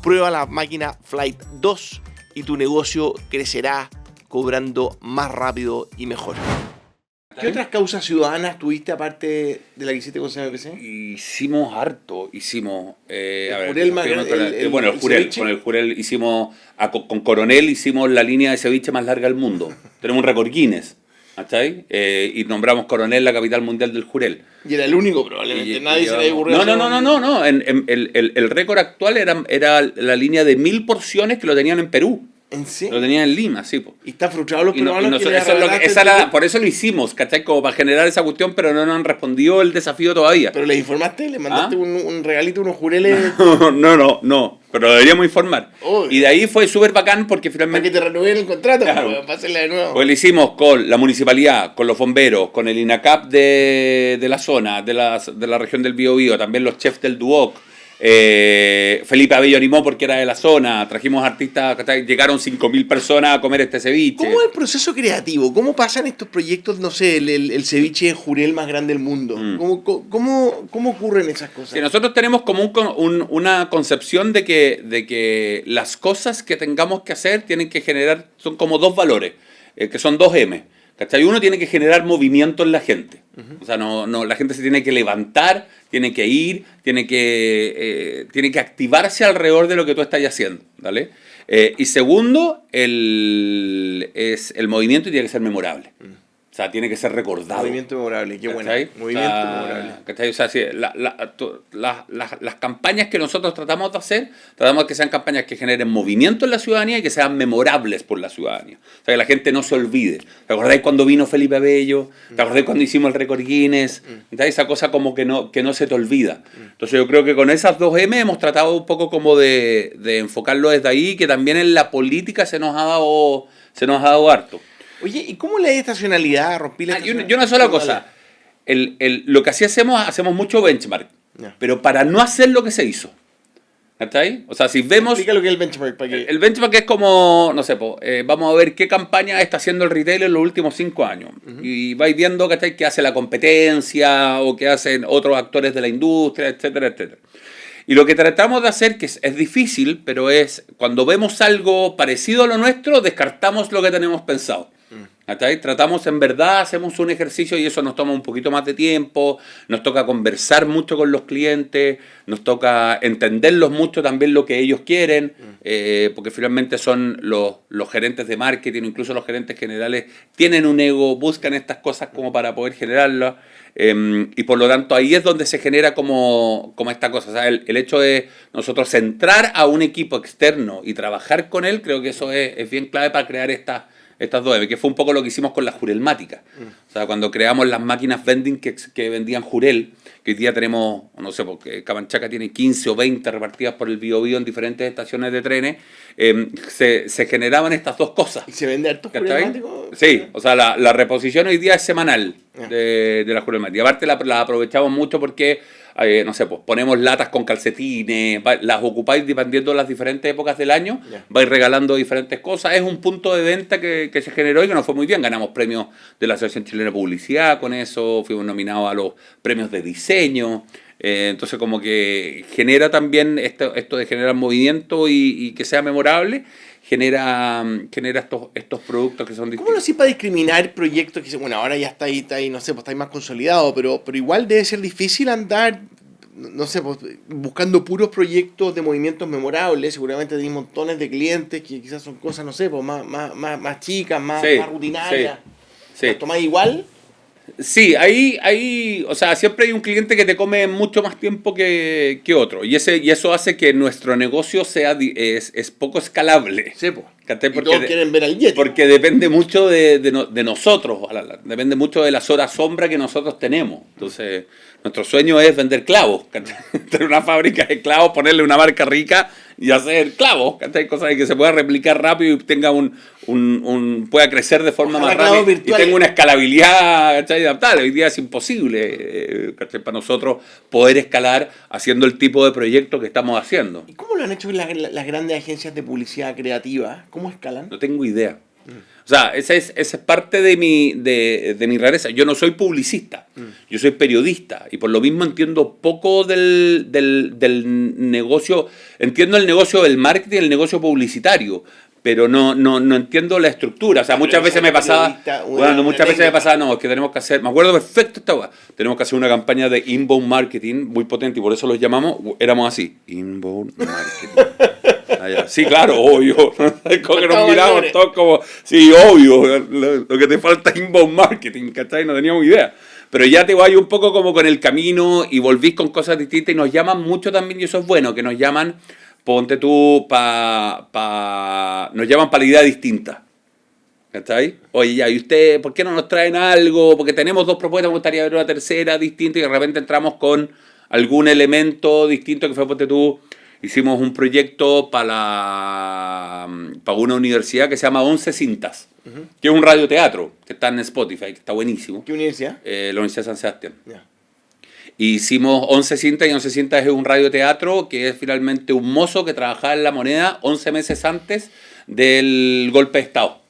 Prueba la máquina Flight 2 y tu negocio crecerá cobrando más rápido y mejor. ¿Qué otras causas ciudadanas tuviste aparte de la que hiciste con CMPC? Hicimos harto. Con el Jurel hicimos, con Coronel hicimos la línea de ceviche más larga del mundo. Tenemos un récord Guinness. ¿Está ahí? Y nombramos Coronel la capital mundial del Jurel. Y era el único probablemente, nadie se le había ocurrido. No. El récord actual era la línea de 1000 porciones que lo tenían en Perú. ¿En serio? Lo tenían en Lima, sí. ¿Y están frustrados los peruanos? Por eso lo hicimos, ¿cachai? Como para generar esa cuestión, pero no nos han respondido el desafío todavía. ¿Pero les informaste? ¿Les mandaste un regalito, unos jureles? No, pero lo deberíamos informar. Y de ahí fue súper bacán porque finalmente... Para que te renueven el contrato, claro, para hacerla de nuevo. Pues lo hicimos con la municipalidad, con los bomberos, con el INACAP de la zona, de la región del Biobío, también los chefs del Duoc. Felipe Abello animó porque era de la zona, trajimos artistas, llegaron 5.000 personas a comer este ceviche. ¿Cómo es el proceso creativo? ¿Cómo pasan estos proyectos, no sé, el ceviche de Jurel más grande del mundo? ¿Cómo ocurren esas cosas? Sí, nosotros tenemos como una concepción de que las cosas que tengamos que hacer tienen que generar, son como dos valores, que son 2M. ¿Cachai? Uno tiene que generar movimiento en la gente. O sea, la gente se tiene que levantar, tiene que ir, tiene que activarse alrededor de lo que tú estás haciendo. ¿Vale? Y segundo, el movimiento tiene que ser memorable. O sea, tiene que ser recordado. Movimiento memorable, qué bueno. Movimiento memorable. ¿Cachai? O sea, sí, las campañas que nosotros tratamos de hacer, tratamos de que sean campañas que generen movimiento en la ciudadanía y que sean memorables por la ciudadanía. O sea, que la gente no se olvide. ¿Te acordáis cuando vino Felipe Abello? ¿Te acordáis cuando hicimos el récord Guinness? Esa cosa como que no se te olvida. Entonces yo creo que con esas 2M hemos tratado un poco como de enfocarlo desde ahí, que también en la política se nos ha dado harto. Oye, ¿y cómo la estacionalidad? ¿Rompí la estacionalidad? Y una sola cosa. Lo que así hacemos mucho benchmark, pero para no hacer lo que se hizo. ¿Cachai? O sea, si vemos... Explica lo que es el benchmark. Para que... El benchmark es como, no sé, vamos a ver qué campaña está haciendo el retail en los últimos 5 años. Y vais viendo, ¿cachai?, qué hace la competencia o qué hacen otros actores de la industria, etcétera, etcétera. Y lo que tratamos de hacer, que es difícil, pero es cuando vemos algo parecido a lo nuestro, descartamos lo que tenemos pensado. ¿Cachai? Tratamos, en verdad, hacemos un ejercicio y eso nos toma un poquito más de tiempo, nos toca conversar mucho con los clientes, nos toca entenderlos mucho también lo que ellos quieren, porque finalmente son los gerentes de marketing, incluso los gerentes generales, tienen un ego, buscan estas cosas como para poder generarlas, y por lo tanto ahí es donde se genera como esta cosa. O sea, el hecho de nosotros entrar a un equipo externo y trabajar con él, creo que eso es bien clave para crear estas dos M, que fue un poco lo que hicimos con la Jurelmática. O sea, cuando creamos las máquinas vending que vendían Jurel, que hoy día tenemos, no sé, porque Camanchaca tiene 15 o 20 repartidas por el Biobío en diferentes estaciones de trenes, se generaban estas dos cosas. ¿Y se vende harto Jurelmático? Sí, o sea, la reposición hoy día es semanal de la Jurelmática. Aparte la aprovechamos mucho porque... no sé, pues ponemos latas con calcetines, las ocupáis dependiendo de las diferentes épocas del año, vais regalando diferentes cosas. Es un punto de venta que se generó y que nos fue muy bien. Ganamos premios de la Asociación Chilena de Publicidad con eso, fuimos nominados a los premios de diseño. Entonces como que genera también esto de generar movimiento y que sea memorable. Genera estos productos que son distintos. ¿Cómo lo hacís para discriminar proyectos que dicen, bueno, ahora ya está ahí, no sé, pues está ahí más consolidado, pero igual debe ser difícil andar, no sé, pues, buscando puros proyectos de movimientos memorables? Seguramente tenéis montones de clientes que quizás son cosas, no sé, pues más chicas, más rutinarias. Sí. ¿Las tomáis igual? Sí, ahí, o sea, siempre hay un cliente que te come mucho más tiempo que otro. Y eso hace que nuestro negocio es poco escalable. Sí, pues. Porque, todos quieren ver al Yeti. Porque depende mucho de nosotros, depende mucho de las horas sombra que nosotros tenemos. Entonces, nuestro sueño es vender clavos, tener una fábrica de clavos, ponerle una marca rica y hacer clavos, cosas de que se pueda replicar rápido y tenga pueda crecer de forma más rápida y tenga una escalabilidad adaptable. Hoy día es imposible para nosotros poder escalar haciendo el tipo de proyecto que estamos haciendo. ¿Y cómo lo han hecho las grandes agencias de publicidad creativa? ¿Cómo escalan? No tengo idea. O sea, esa es parte de mi rareza. Yo no soy publicista, yo soy periodista y por lo mismo entiendo poco del negocio. Entiendo el negocio del marketing, el negocio publicitario, pero no entiendo la estructura. O sea, muchas veces me pasaba, no, es que tenemos que hacer, me acuerdo perfecto esta weá, tenemos que hacer una campaña de inbound marketing muy potente y por eso los llamamos, éramos así, inbound marketing. Sí, claro, obvio. Como que nos miramos todos como, sí, obvio, lo que te falta es inbound marketing, ¿cachai? No teníamos idea. Pero ya te vas un poco como con el camino y volvís con cosas distintas y nos llaman mucho también, y eso es bueno, que nos llaman, ponte tú, nos llaman para la idea distinta. ¿Cachai? Oye, ya, ¿y usted por qué no nos traen algo? Porque tenemos 2 propuestas, me gustaría ver una tercera distinta y de repente entramos con algún elemento distinto que fue, ponte tú, hicimos un proyecto para una universidad que se llama 11 Cintas, que es un radioteatro que está en Spotify, que está buenísimo. ¿Qué universidad? La Universidad de San Sebastián. Hicimos 11 Cintas y 11 Cintas es un radioteatro que es finalmente un mozo que trabajaba en La Moneda 11 meses antes del golpe de Estado.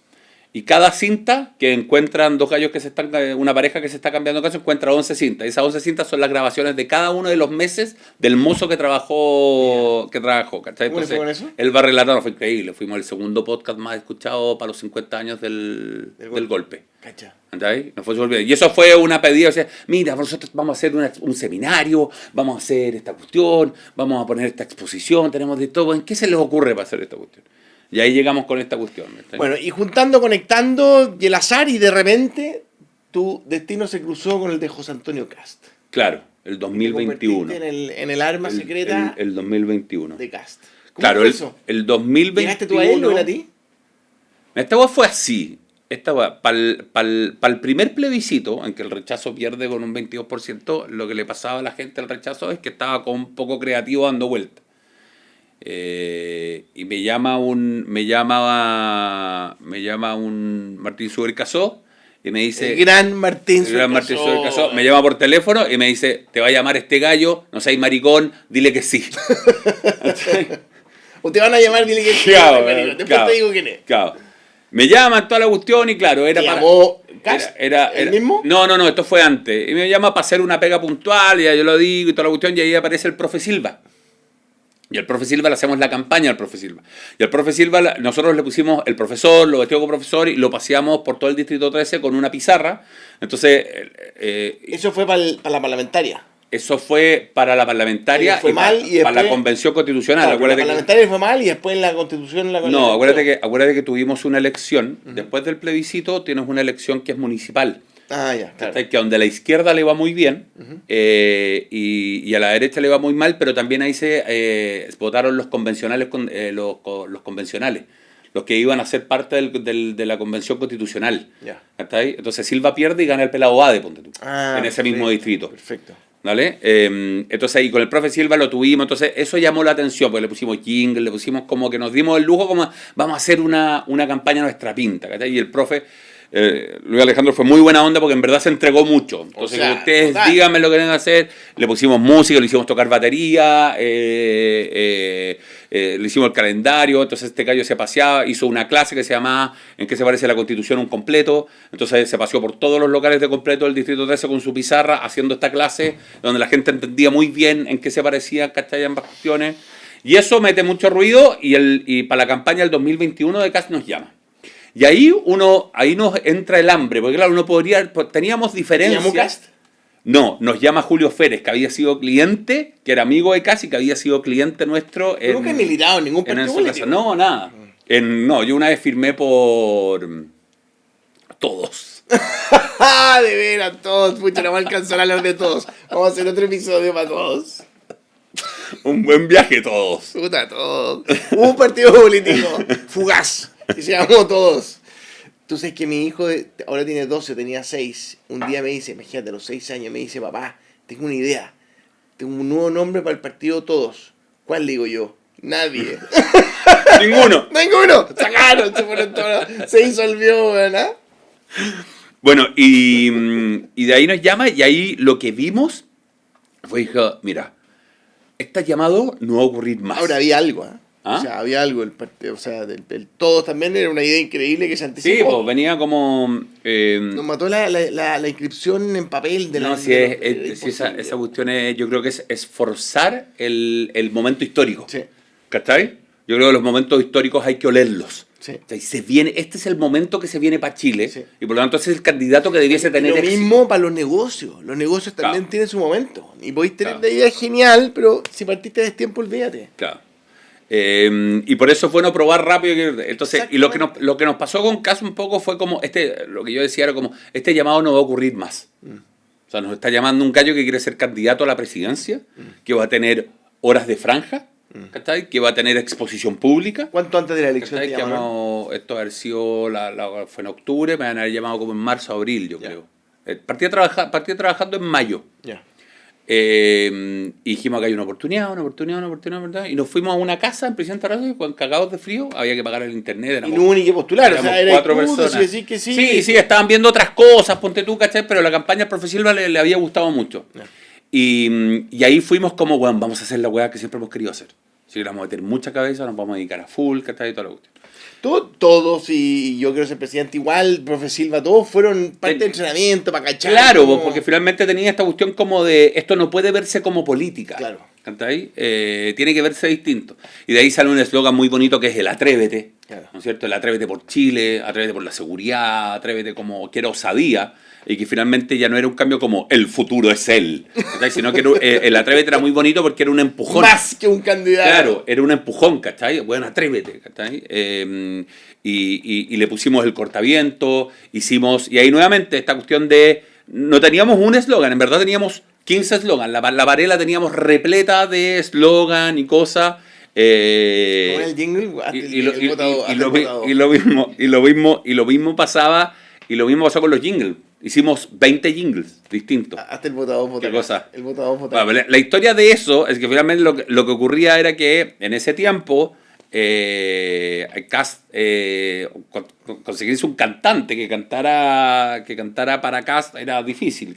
Y cada cinta que encuentran una pareja que se está cambiando de casa, encuentra 11 cintas. Y esas 11 cintas son las grabaciones de cada uno de los meses del mozo que trabajó. ¿Cachai? ¿Cómo fue con eso? Él va relatando, fue increíble. Fuimos el segundo podcast más escuchado para los 50 años del golpe. Cacha. ¿Cachai? Nos fue súper bien. Y eso fue una pedida, o sea, mira, nosotros vamos a hacer un seminario, vamos a hacer esta cuestión, vamos a poner esta exposición, tenemos de todo. ¿En qué se les ocurre para hacer esta cuestión? Y ahí llegamos con esta cuestión. Bueno, y juntando, conectando, y el azar, y de repente tu destino se cruzó con el de José Antonio Cast. Claro, el 2021. En el arma secreta. El 2021. De Cast. ¿Cómo fue eso? El 2021. ¿Llegaste tú a él o él a ti? Esta hueá fue así. Para el primer plebiscito, en que el rechazo pierde con un 22%, lo que le pasaba a la gente al rechazo es que estaba con un poco creativo dando vueltas. Y me llama un Martín Subercasó y me dice... El gran Martín Surcasó me llama por teléfono y me dice, te va a llamar este gallo, no seas maricón, dile que sí. O te van a llamar, dile que sí. Claro, Después claro, te digo quién es. Claro. Me llaman toda la cuestión y claro, era ¿Te para... llamó Cast? ¿El mismo? No, esto fue antes. Y me llama para hacer una pega puntual, y ya yo lo digo y toda la cuestión, y ahí aparece el profe Silva. Y al profe Silva le hacemos la campaña al profe Silva. Y al profe Silva nosotros le pusimos el profesor, lo vestimos como profesor y lo paseamos por todo el distrito 13 con una pizarra. Entonces... eso fue para la parlamentaria. Eso fue para la parlamentaria y después, para la convención constitucional. Claro, la parlamentaria fue mal y después la constitución No, acuérdate que tuvimos una elección. Después del plebiscito tienes una elección que es municipal. Ah, ya, claro. Que donde a la izquierda le va muy bien y a la derecha le va muy mal, pero también ahí se votaron los convencionales, los convencionales, los que iban a ser parte de la convención constitucional. Ya. ¿Está ahí? Entonces Silva pierde y gana el pelado Bade, ponte tú, en ese mismo distrito. Perfecto. ¿Vale? Entonces ahí con el profe Silva lo tuvimos, entonces eso llamó la atención, porque le pusimos jingle, le pusimos como que nos dimos el lujo, como vamos a hacer una campaña a nuestra pinta, ¿cachai? Y el profe Luis Alejandro fue muy buena onda porque en verdad se entregó mucho. Entonces, ustedes díganme lo que tienen que hacer. Le pusimos música, le hicimos tocar batería, le hicimos el calendario. Entonces, este gallo se paseaba, hizo una clase que se llamaba ¿En qué se parece la Constitución un completo? Entonces, se paseó por todos los locales de completo del Distrito 13 con su pizarra, haciendo esta clase, donde la gente entendía muy bien en qué se parecían, ¿cachai? Ambas cuestiones. Y eso mete mucho ruido y para la campaña del 2021 de CAS nos llama. Y ahí nos entra el hambre, porque claro, teníamos diferencias. ¿Llamó Cast? No, nos llama Julio Férez, que había sido cliente, que era amigo de CAS y que había sido cliente nuestro. Nunca he militado en ningún partido político. No, nada. Yo una vez firmé por todos. De veras, todos. Pucha, no me alcanzó a hablar de todos. Vamos a hacer otro episodio para todos. Un buen viaje todos. Puta, todos. Hubo un partido político fugaz que se llamó Todos. Tú sabes que mi hijo ahora tiene 12, tenía 6. Un día me dice, imagínate, a los 6 años, me dice, papá, tengo una idea. Tengo un nuevo nombre para el partido Todos. ¿Cuál digo yo? Nadie. Ninguno. Ninguno. Sacaron, se fueron todos. Se disolvió, ¿verdad? Bueno, y de ahí nos llama y ahí lo que vimos fue, dijo, mira, este llamado no va a ocurrir más. Ahora había algo, ¿eh? ¿Ah? O sea, había algo, el partido, o sea, del Todos también era una idea increíble que se anticipó. Sí, pues venía como... Nos mató la inscripción en papel de la... No, si esa cuestión es, yo creo que es forzar el momento histórico. Sí. ¿Cachai? Yo creo que los momentos históricos hay que olerlos. Sí. O sea, este es el momento que se viene para Chile, Sí. y por lo tanto ese es el candidato que debiese tener Lo éxito. mismo para los negocios. Los negocios también Claro. tienen su momento. Y podéis tener Claro. la idea genial, pero si partiste de tiempo, olvídate. Claro. Y por eso es bueno probar rápido. Entonces, y lo que nos pasó con Caso un poco fue como, lo que yo decía era como, este llamado no va a ocurrir más. O sea, nos está llamando un gallo que quiere ser candidato a la presidencia, que va a tener horas de franja, ¿cachai? Que va a tener exposición pública. ¿Cuánto antes de la elección te ¿Cachai? llamaron? Esto haber sido, fue en octubre, me van a haber llamado como en marzo, abril, yo Ya. creo. Partí trabajando en mayo. Ya. Y dijimos que hay una oportunidad, y nos fuimos a una casa en Presidente Radio, con cagados de frío, había que pagar el internet. Y no hubo ni que postular, o sea, era 4 tú, personas. decís que sí. Sí, estaban viendo otras cosas, ponte tú, ¿cachai? Pero la campaña al profe Silva le había gustado mucho. Ya. Y ahí fuimos como, bueno, vamos a hacer la weá que siempre hemos querido hacer. Si le vamos a meter mucha cabeza, nos vamos a dedicar a full, ¿cachai? Y toda la cuestión. Todos, y yo quiero ser presidente igual, profe Silva, todos fueron parte de entrenamiento para cachar. Claro, como... porque finalmente tenía esta cuestión como de, esto no puede verse como política. Claro. ¿Cachai? Tiene que verse distinto. Y de ahí sale un eslogan muy bonito que es el atrévete. Claro. ¿No es cierto? El atrévete por Chile, atrévete por la seguridad, atrévete como que era osadía. Y que finalmente ya no era un cambio como el futuro es él. ¿Cachai? Sino que el atrévete era muy bonito porque era un empujón. Más que un candidato. Claro, era un empujón, ¿cachai? Bueno, atrévete, ¿cachai? Y le pusimos el cortaviento, y ahí nuevamente esta cuestión de, no teníamos un eslogan, en verdad teníamos 15 eslogans, la Varela teníamos repleta de eslogan y cosas. Como el jingle, Y lo mismo pasaba, con los jingles. Hicimos 20 jingles distintos. Hasta el votador vota. ¿Qué cosa? El votador vota. Bueno, la historia de eso es que finalmente lo que ocurría era que en ese tiempo conseguirse un cantante que cantara para Cast era difícil.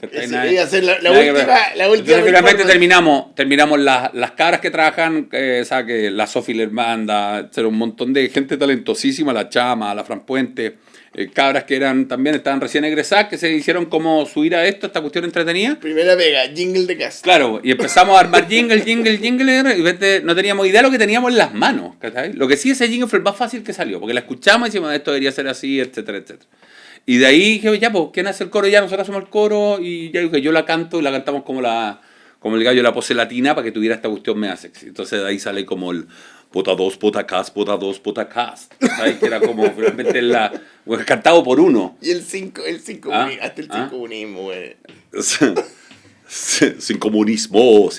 Iba a ser la última. Entonces, finalmente terminamos las cabras que trabajan, o sea, que la Sofi Lermanda, un montón de gente talentosísima, la Chama, la Fran Puente, cabras que estaban recién egresadas, que se hicieron como subir a esta cuestión entretenida. Primera pega, jingle de Cast. Claro, y empezamos a armar jingle, y no teníamos idea de lo que teníamos en las manos, ¿cachai? Lo que sí, ese jingle fue el más fácil que salió, porque la escuchamos y decimos, esto debería ser así, etcétera, etcétera. Y de ahí dije, ya, pues, ¿quién hace el coro? Ya, nosotros hacemos el coro, y ya dije, yo la canto, y la cantamos como el gallo de la pose latina, para que tuviera esta cuestión mega sexy. Entonces de ahí sale como el puta 2, puta cast, ¿sabes? Que era como realmente cantado por uno. Y el 5, hasta el 5 comunismo, güey. Sin comunismo.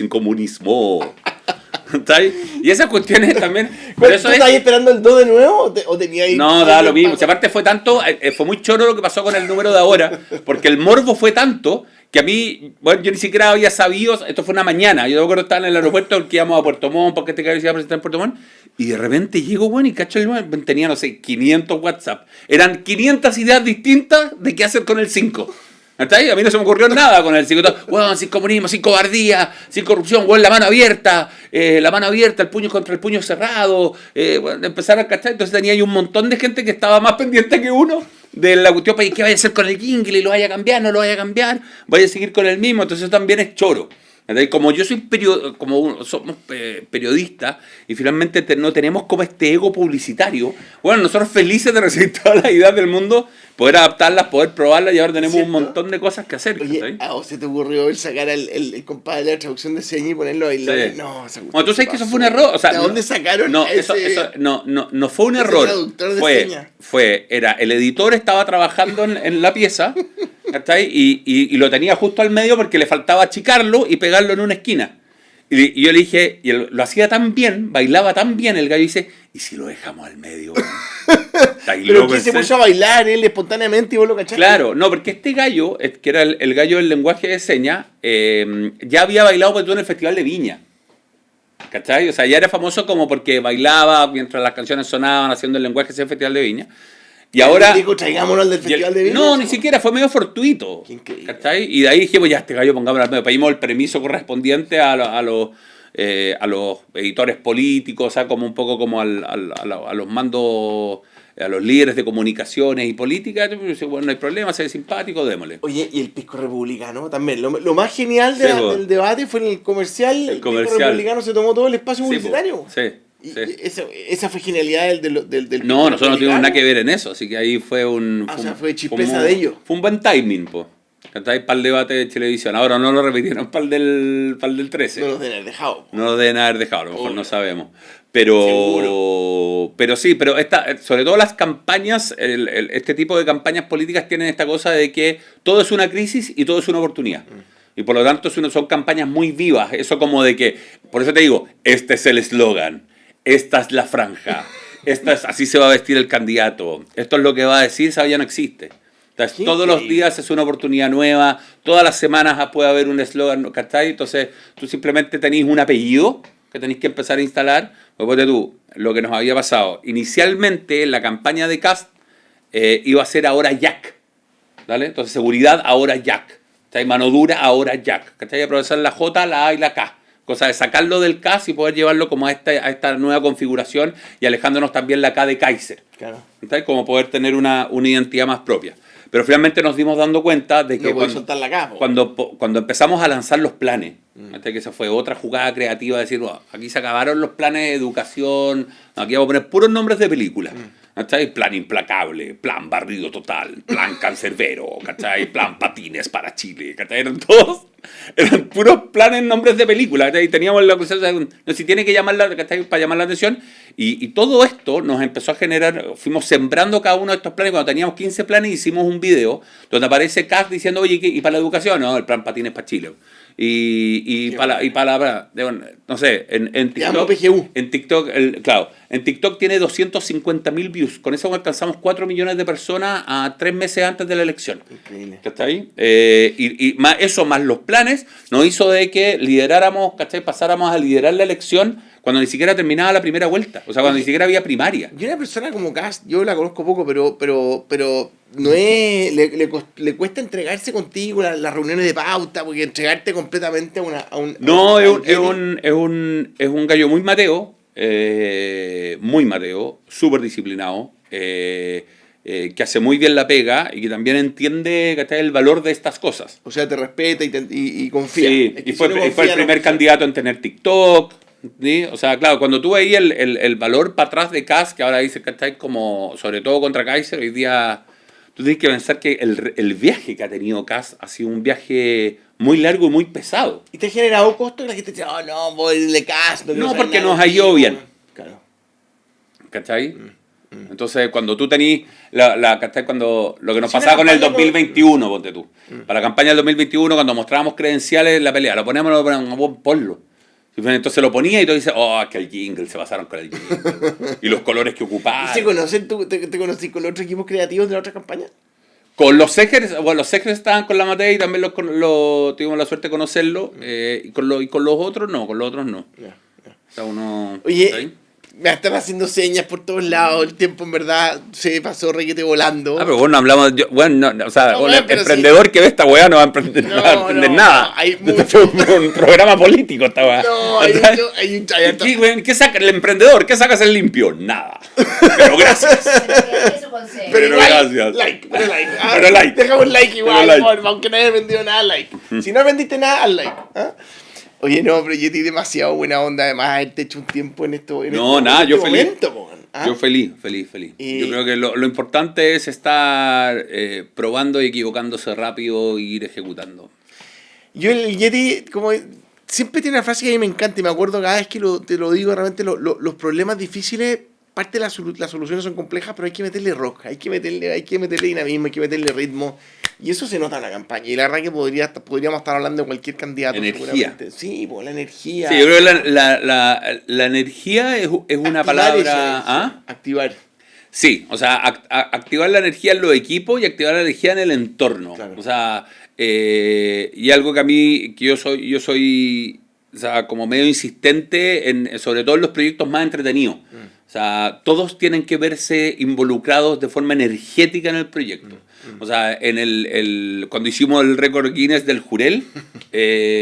¿Sabes? Y esas cuestiones también. ¿Tú estabas esperando el 2 de nuevo? ¿O tenías No, da lo mismo. Si aparte fue tanto, fue muy choro lo que pasó con el número de ahora, porque el morbo fue tanto que a mí, bueno, yo ni siquiera había sabido, esto fue una mañana, yo me acuerdo que estaba en el aeropuerto porque íbamos a Puerto Montt, porque este caballero se iba a presentar en Puerto Montt, y de repente llego, bueno, y cacho, tenía, no sé, 500 WhatsApp. Eran 500 ideas distintas de qué hacer con el 5. ¿Está ahí? A mí no se me ocurrió nada con el 5. Bueno, sin comunismo, sin cobardía, sin corrupción, bueno, la mano abierta, el puño contra el puño cerrado, bueno, empezar a cachar. Entonces tenía ahí un montón de gente que estaba más pendiente que uno de la cuestión, para qué vaya a hacer con el jingle, y lo vaya a cambiar, no lo vaya a cambiar, vaya a seguir con el mismo. Entonces eso también es choro. Como yo soy somos periodistas y finalmente no tenemos como este ego publicitario, bueno, nosotros felices de recibir todas las ideas del mundo, poder adaptarlas, poder probarlas, y ahora tenemos un montón de cosas que hacer. Oye, ¿a vos se te ocurrió sacar el compadre de la traducción de señas y ponerlo a bailar? Sí. No, bueno, tú sabes que eso fue un error. O sea, ¿de dónde sacaron eso no fue un error. Era el editor estaba trabajando en la pieza, ¿cachai? Y lo tenía justo al medio porque le faltaba achicarlo y pegarlo en una esquina. Y yo le dije, y él lo hacía tan bien, bailaba tan bien, el gallo dice, ¿y si lo dejamos al medio? ¿Pero que se puso a bailar él espontáneamente y vos lo cachaste? Claro, no, porque este gallo, que era el gallo del lenguaje de señas, ya había bailado en el Festival de Viña. ¿Cachai? O sea, ya era famoso como porque bailaba mientras las canciones sonaban haciendo el lenguaje del Festival de Viña. Y ahora... Digo, traigámonos al del Festival de Viña. No, ni siquiera, fue medio fortuito. ¿Cachai? Y de ahí dijimos, ya, este gallo pongámoslo al medio. Pedimos el permiso correspondiente a los editores políticos, o sea, como un poco como a los mandos, a los líderes de comunicaciones y política. Bueno, no hay problema, se ve simpático, démosle. Oye, y el pisco republicano también. Lo más genial del debate fue en el comercial. El pisco republicano se tomó todo el espacio publicitario. Sí. Y esa fue genialidad del No, nosotros no tuvimos nada que ver en eso, así que ahí fue fue chispeza de ellos. Fue un buen timing, pues. Para el debate de televisión. Ahora no lo repitieron para el del 13. No los deben haber dejado. No lo deben haber dejado, a lo mejor no sabemos. Pero sí, pero sobre todo las campañas, este tipo de campañas políticas tienen esta cosa de que todo es una crisis y todo es una oportunidad. Y por lo tanto son campañas muy vivas. Eso como de que, por eso te digo, este es el eslogan. Esta es la franja, así se va a vestir el candidato, esto es lo que va a decir, esa ya no existe. Entonces, todos los días es una oportunidad nueva, todas las semanas puede haber un eslogan, ¿cachai? Entonces tú simplemente tenés un apellido que tenés que empezar a instalar. Pues tú, lo que nos había pasado, inicialmente la campaña de Cast iba a ser ahora Jack, ¿vale? Entonces seguridad ahora Jack, ¿cachai? Mano dura ahora Jack, ¿cachai? Aprovechar la J, la A y la K. Cosa de sacarlo del CAS y poder llevarlo como a esta nueva configuración y alejándonos también la K de Kaiser. Claro. ¿Entendés? Como poder tener una identidad más propia. Pero finalmente nos dimos dando cuenta de que cuando empezamos a lanzar los planes, que esa fue otra jugada creativa de decir, oh, aquí se acabaron los planes de educación, aquí vamos a poner puros nombres de películas. ¿Cachai? Plan implacable, plan barrido total, plan cancerbero, ¿cachai? Plan patines para Chile, ¿cachai? Eran puros planes, nombres de películas, ¿cachai? Teníamos la cosa, no, si tiene que llamarla, ¿cachai? Para llamar la atención, y todo esto nos empezó a generar, fuimos sembrando cada uno de estos planes. Cuando teníamos 15 planes hicimos un video donde aparece Cast diciendo, oye, ¿y para la educación? No, el plan patines para Chile. No sé, en TikTok, en TikTok tiene 250.000 views. Con eso alcanzamos 4 millones de personas a 3 meses antes de la elección. Increíble. ¿Cachai? Más los planes nos hizo de que lideráramos, ¿cachai? Pasáramos a liderar la elección cuando ni siquiera terminaba la primera vuelta, o sea, cuando ni siquiera había primaria. Y una persona como Kast, yo la conozco poco, pero no es. Le cuesta entregarse contigo las reuniones de pauta, porque entregarte completamente a un. No, a un es un gallo muy Mateo, súper disciplinado, que hace muy bien la pega y que también entiende, ¿cachai?, el valor de estas cosas. O sea, te respeta y confía. Sí, Es que y fue, si no y fue el confía, no primer confía. candidato en tener TikTok. ¿Sí? O sea, claro, cuando tú veías el valor para atrás de Kast, que ahora dice, ¿cachai?, como sobre todo contra Kaiser, hoy día tú tienes que pensar que el viaje que ha tenido Kast ha sido un viaje muy largo y muy pesado. ¿Y te ha generado costo? Y la gente dice, oh no, voy de Kast. No, porque nos ha ido bien. Claro. ¿Cachai? Entonces, cuando tú tenís ¿cachai? Cuando lo que nos Si una pasaba con el campaña 2021, ponte tú. Para la campaña del 2021, cuando mostrábamos credenciales en la pelea, lo ponemos, ponlo. Entonces lo ponía y tú dices, oh, es que el jingle, se pasaron con el jingle. Y los colores que ocupaban. ¿Y se conocen, te conocí con otros equipos creativos de la otra campaña? Con los Segers, bueno, los Segers estaban con la Matei y también tuvimos la suerte de conocerlo. Y con los otros no, Ya. O sea, uno... Oye, ¿sí? me están haciendo señas por todos lados. El tiempo en verdad se pasó requete volando. Ah, pero bueno, hablamos. Bueno, no, o sea, No, un bueno, pero emprendedor sí. que ve esta weá no va a emprender, No, no va a emprender no, nada. hay Este mucho. fue un programa político esta weá. No, ¿Cachai? ¿Qué saca el emprendedor? ¿Qué sacas el limpio? Nada. Pero gracias. Eso consejo. Pero Pero igual, gracias. like. Ah, Pero like. Dejamos like igual, Pero like. por, aunque no haya vendido nada, like. Si no vendiste nada, al like. ¿Ah? Oye, no, pero Yeti, demasiado buena onda, además, haberte hecho un tiempo en esto. No, nada, yo feliz. Momento, po, ¿ah? Yo feliz. Yo creo que lo importante es estar probando y equivocándose rápido e ir ejecutando. Yo el Yeti, como siempre tiene una frase que a mí me encanta y me acuerdo cada vez que te lo digo, realmente los problemas difíciles, parte de las soluciones son complejas, pero hay que meterle rock, hay que meterle dinamismo, hay que meterle ritmo. Y eso se nota en la campaña. Y la verdad que podríamos estar hablando de cualquier candidato. Energía. Seguramente. Sí, pues la energía. Sí, yo creo que la energía es una Activar palabra... eso, ¿Ah? Activar. Sí, o sea, activar la energía en los equipos y activar la energía en el entorno. Claro. O sea, y algo que a mí, que yo soy, o sea, como medio insistente, sobre todo en los proyectos más entretenidos. O sea, todos tienen que verse involucrados de forma energética en el proyecto. O sea, cuando hicimos el récord Guinness del Jurel,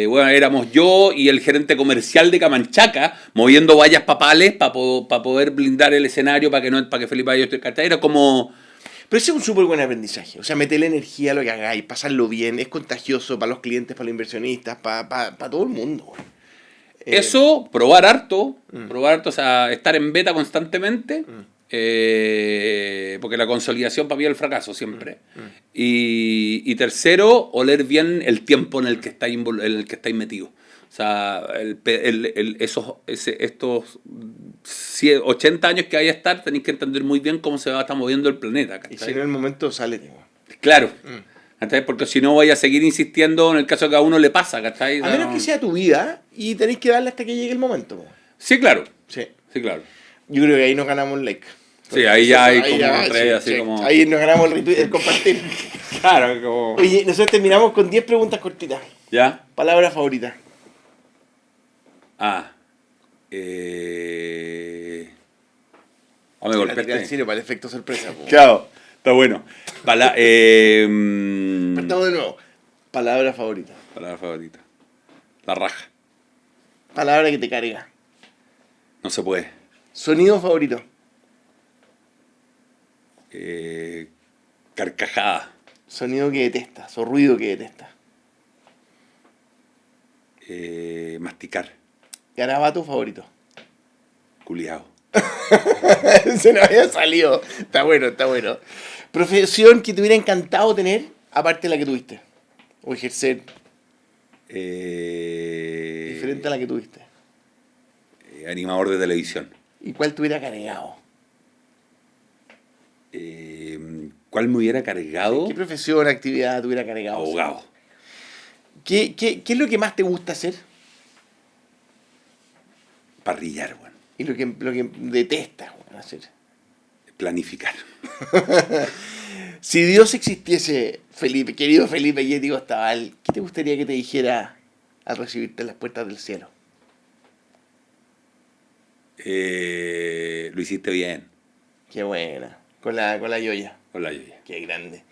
bueno, éramos yo y el gerente comercial de Camanchaca moviendo vallas papales para poder blindar el escenario para que Felipe Ayos esté. Era como... Pero ese es un súper buen aprendizaje. O sea, meterle energía a lo que hagáis, pasarlo bien, es contagioso para los clientes, para los inversionistas, para todo el mundo. Eso, probar harto, o sea, estar en beta constantemente, porque la consolidación para mí es el fracaso siempre. Y tercero, oler bien el tiempo en el que estáis metidos. O sea, estos 80 años que vaya a estar, tenéis que entender muy bien cómo se va a estar moviendo el planeta. Y si en el momento sale, tío. Claro. ¿Cachai? Porque si no, vaya a seguir insistiendo en el caso que a uno le pasa. ¿Cachai? A menos que sea tu vida y tenéis que darle hasta que llegue el momento. Po. Sí, claro. Sí. Sí, claro. Yo creo que ahí nos ganamos un like. Sí, ahí ya hay como ya, tres, sí, así sí. como... Ahí nos ganamos el compartir. Claro, como... Oye, nosotros terminamos con 10 preguntas cortitas. ¿Ya? Palabra favorita. Ah. Oh, me golpeaste. En serio, para el efecto sorpresa. Po. Chao. Está bueno. Partamos de nuevo. Palabra favorita. Palabra favorita. La raja. Palabra que te carga. No se puede. Sonido favorito. Carcajada. Sonido que detestas o ruido que detestas. Masticar. Garabato favorito. Culiao. Se nos había salido. Está bueno, está bueno. Profesión que te hubiera encantado tener, aparte de la que tuviste. O ejercer diferente a la que tuviste. Animador de televisión. ¿Y cuál te hubiera cargado? ¿Cuál me hubiera cargado? ¿Qué profesión, actividad te hubiera cargado? Abogado. ¿Qué es lo que más te gusta hacer? Parrillar, bueno. Y lo que detestas hacer. Planificar. Si Dios existiese, Felipe, querido Felipe Yeti Costabal, ¿qué te gustaría que te dijera al recibirte en las puertas del cielo? Lo hiciste bien. Qué buena. Con la Yoya. Con la lluvia. Qué grande.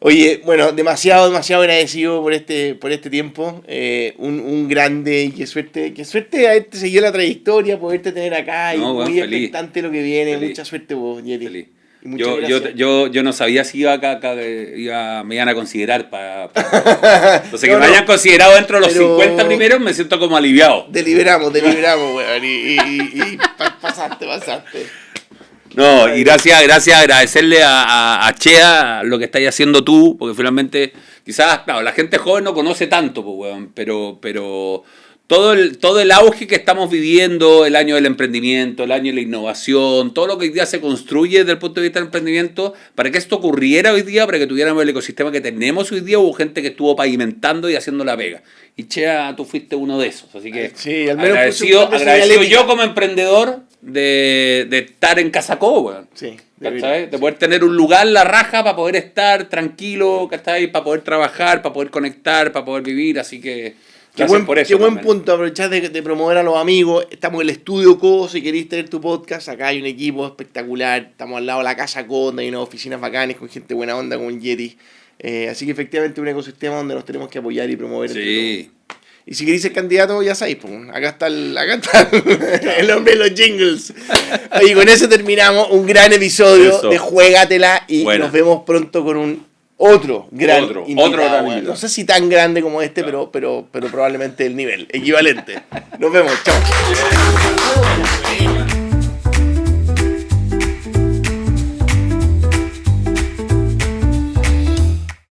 Oye, bueno, demasiado agradecido por este tiempo. Un grande y qué suerte haberte seguido la trayectoria, poderte tener acá y No, bueno, muy feliz. expectante lo que viene. Feliz. Mucha suerte vos, Yeti. Feliz. Y muchas gracias. Yo no sabía si me iban a considerar Entonces, que No, me no. hayan considerado dentro de los Pero- 50 primeros, me siento como aliviado. Deliberamos, weón. Y pasaste. No, y gracias, agradecerle a Chea lo que estáis haciendo tú, porque finalmente, quizás, claro, la gente joven no conoce tanto, pues, weón, pero todo el auge que estamos viviendo, el año del emprendimiento, el año de la innovación, todo lo que hoy día se construye desde el punto de vista del emprendimiento, para que esto ocurriera hoy día, para que tuviéramos el ecosistema que tenemos hoy día, hubo gente que estuvo pavimentando y haciendo la pega. Y Chea, tú fuiste uno de esos, así que Sí, al menos agradecido puso un plan de yo señalética. como emprendedor de estar en Casacó, weón. Sí, ¿Cachai? De poder tener un lugar, la raja, para poder estar tranquilo, ¿cachai? Para poder trabajar, para poder conectar, para poder vivir, así que gracias por eso. Qué buen también. punto, aprovechar de promover a los amigos. Estamos en el estudio Co, si queréis tener tu podcast, acá hay un equipo espectacular. Estamos al lado de la Casa Conda, hay unas oficinas bacanes con gente buena onda, como un Yeti. Así que efectivamente un ecosistema donde nos tenemos que apoyar y promover. entre Sí. todos. Y si queréis ser candidato, ya sabéis, pues, acá está el hombre de los jingles. Y con eso terminamos un gran episodio Eso. de Juégatela y Buena. nos vemos pronto con un otro gran Otro invitado, gran weón. invitado. No sé si tan grande como este, pero probablemente el nivel equivalente. Nos vemos, chao.